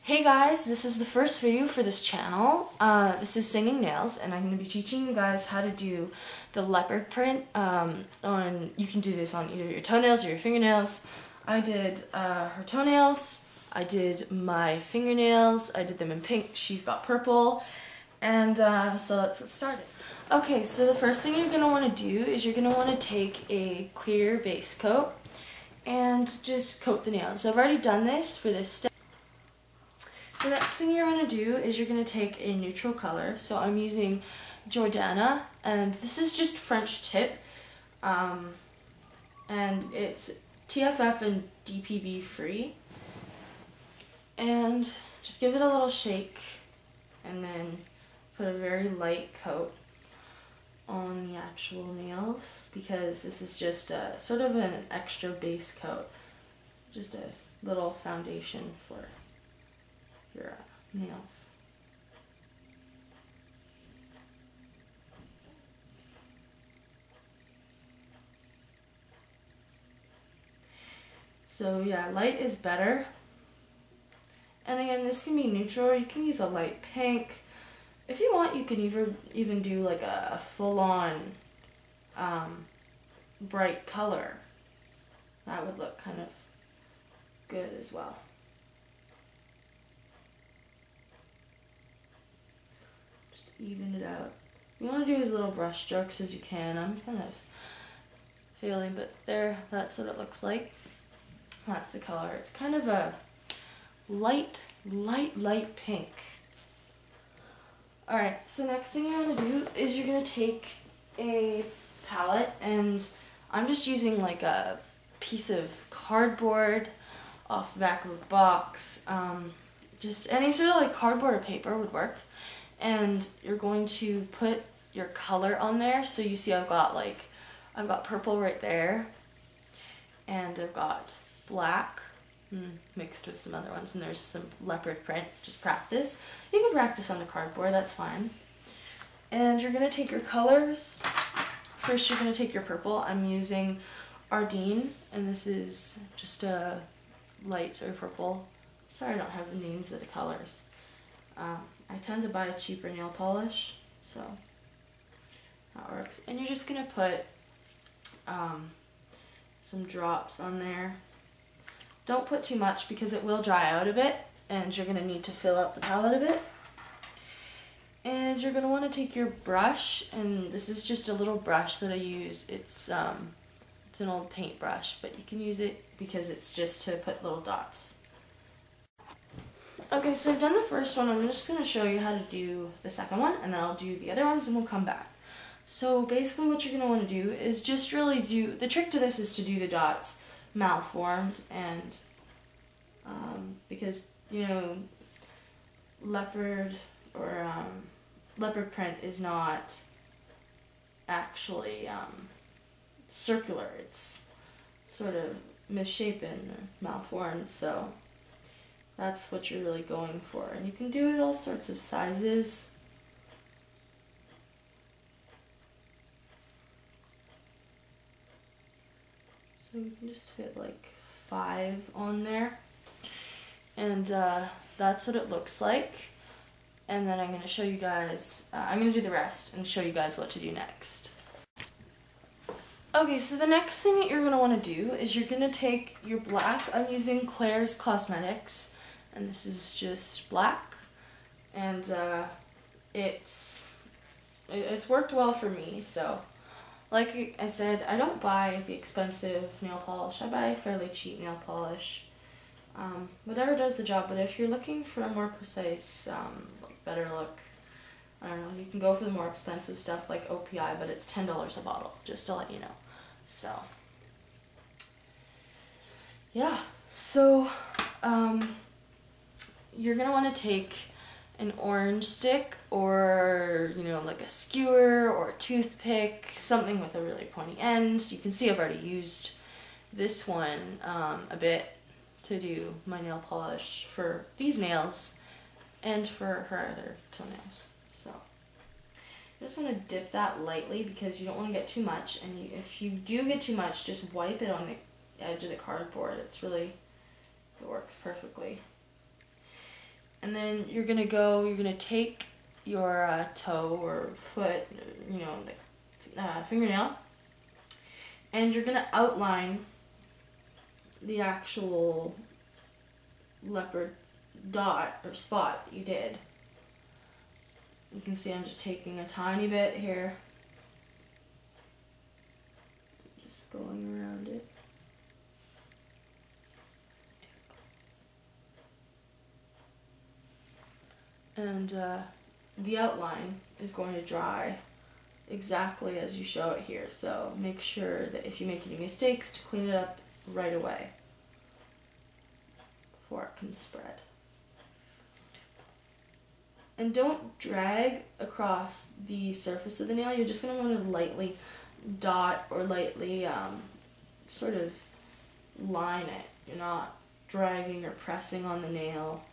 Hey guys, this is the first video for this channel. This is Singing Nails, and I'm going to be teaching you guys how to do the leopard print. You can do this on either your toenails or your fingernails. I did her toenails, I did my fingernails, I did them in pink, she's got purple, and so let's get started. Okay, so the first thing you're going to want to do is you're going to want to take a clear base coat and just coat the nails. I've already done this for this step. The next thing you're going to do is you're going to take a neutral color. So I'm using Jordana, and this is just French tip, and it's TFF and DPB free. And just give it a little shake and then put a very light coat on the actual nails, because this is just a sort of an extra base coat, just a little foundation for your nails. So yeah, light is better. And again, this can be neutral, or you can use a light pink. If you want, you can even do like a full-on bright color. That would look kind of good as well. Even it out. You want to do as little brush strokes as you can. I'm kind of failing, but there, that's what it looks like. That's the color. It's kind of a light pink. Alright, so next thing you're going to do is you're going to take a palette, and I'm just using like a piece of cardboard off the back of a box. Just any sort of like cardboard or paper would work. And you're going to put your color on there. So you see I've got purple right there, and I've got black mixed with some other ones, and there's some leopard print. Just practice. You can practice on the cardboard, that's fine. And you're going to take your colors. First you're going to take your purple. I'm using Ardene, and this is just a light sort of purple. Sorry I don't have the names of the colors. I tend to buy a cheaper nail polish, so that works. And you're just going to put some drops on there. Don't put too much because it will dry out a bit, and you're going to need to fill up the palette a bit. And you're going to want to take your brush, and this is just a little brush that I use. It's an old paint brush, but you can use it because it's just to put little dots. Okay, so I've done the first one. I'm just going to show you how to do the second one, and then I'll do the other ones and we'll come back. So basically what you're going to want to do is just really do, the trick to this is to do the dots malformed, and because, you know, leopard or leopard print is not actually circular. It's sort of misshapen or malformed, so that's what you're really going for. And you can do it all sorts of sizes. So you can just fit like 5 on there. And that's what it looks like. And then I'm going to show you guys, I'm going to do the rest and show you guys what to do next. Okay, so the next thing that you're going to want to do is you're going to take your black. I'm using Claire's Cosmetics, and this is just black, and it's worked well for me. So like I said, I don't buy the expensive nail polish. I buy fairly cheap nail polish. Whatever does the job, but if you're looking for a more precise, better look, I don't know, you can go for the more expensive stuff like OPI, but it's $10 a bottle, just to let you know. So yeah, so you're going to want to take an orange stick, or, you know, like a skewer or a toothpick, something with a really pointy end. You can see I've already used this one a bit to do my nail polish for these nails and for her other toenails. So you just want to dip that lightly because you don't want to get too much, and if you do get too much, just wipe it on the edge of the cardboard. It works perfectly. And then you're gonna take your toe or foot, fingernail, and you're gonna outline the actual leopard dot or spot that you did. You can see I'm just taking a tiny bit here, just going around it. And the outline is going to dry exactly as you show it here, so make sure that if you make any mistakes to clean it up right away before it can spread. And don't drag across the surface of the nail. You're just going to want to lightly dot or lightly sort of line it. You're not dragging or pressing on the nail.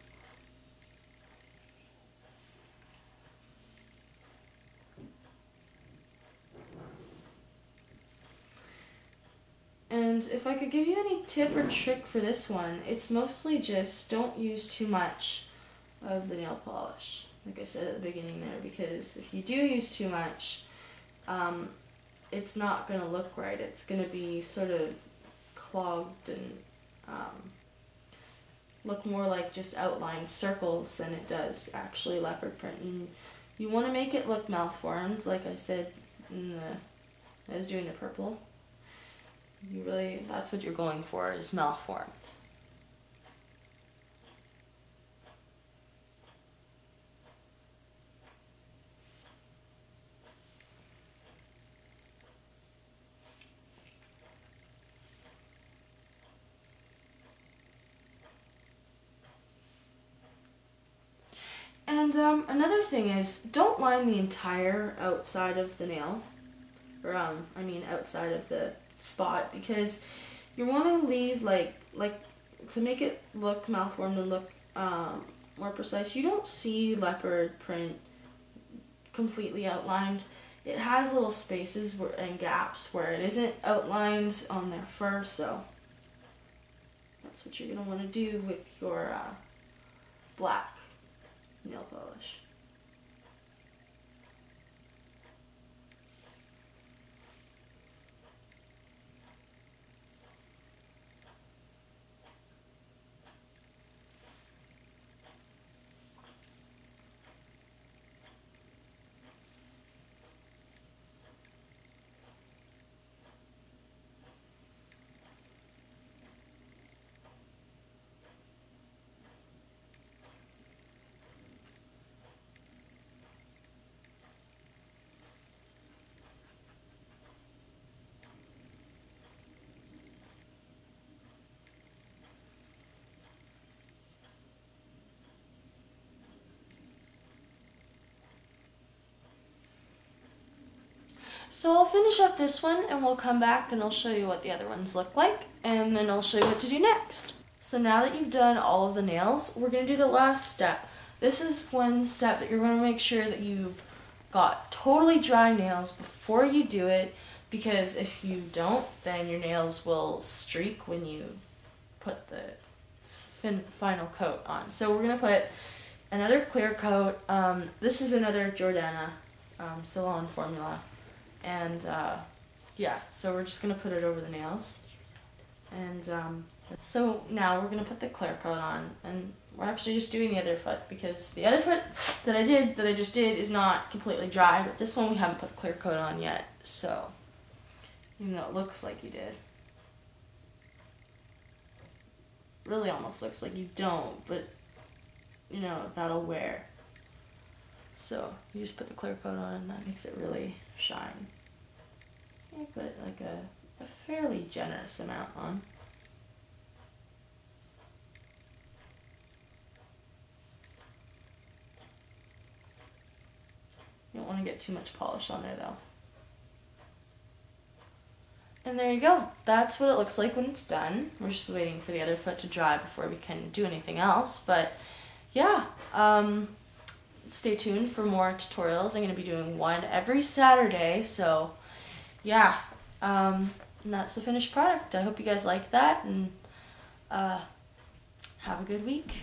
And if I could give you any tip or trick for this one, it's mostly just don't use too much of the nail polish, like I said at the beginning there, because if you do use too much, it's not going to look right. It's going to be sort of clogged and look more like just outlined circles than it does actually leopard print. And you want to make it look malformed, like I said I was doing the purple. That's what you're going for, is malformed. And another thing is, don't line the entire outside of the nail, or outside of the spot, because you want to leave like to make it look malformed and look more precise. You don't see leopard print completely outlined. It has little spaces and gaps where it isn't outlined on their fur, so that's what you're going to want to do with your black nail polish. So I'll finish up this one and we'll come back and I'll show you what the other ones look like, and then I'll show you what to do next. So now that you've done all of the nails, we're going to do the last step. This is one step that you're going to make sure that you've got totally dry nails before you do it, because if you don't, then your nails will streak when you put the final coat on. So we're going to put another clear coat. This is another Jordana Salon formula. And yeah, so we're just going to put it over the nails. And so now we're going to put the clear coat on, and we're actually just doing the other foot, because the other foot that I just did is not completely dry, but this one we haven't put a clear coat on yet, so even though it looks like you did. Really almost looks like you don't, but you know, that'll wear. So you just put the clear coat on and that makes it really shine. You put like a fairly generous amount on. You don't want to get too much polish on there though. And there you go. That's what it looks like when it's done. We're just waiting for the other foot to dry before we can do anything else. But yeah, stay tuned for more tutorials. I'm going to be doing one every Saturday. So yeah, and that's the finished product. I hope you guys like that, and have a good week.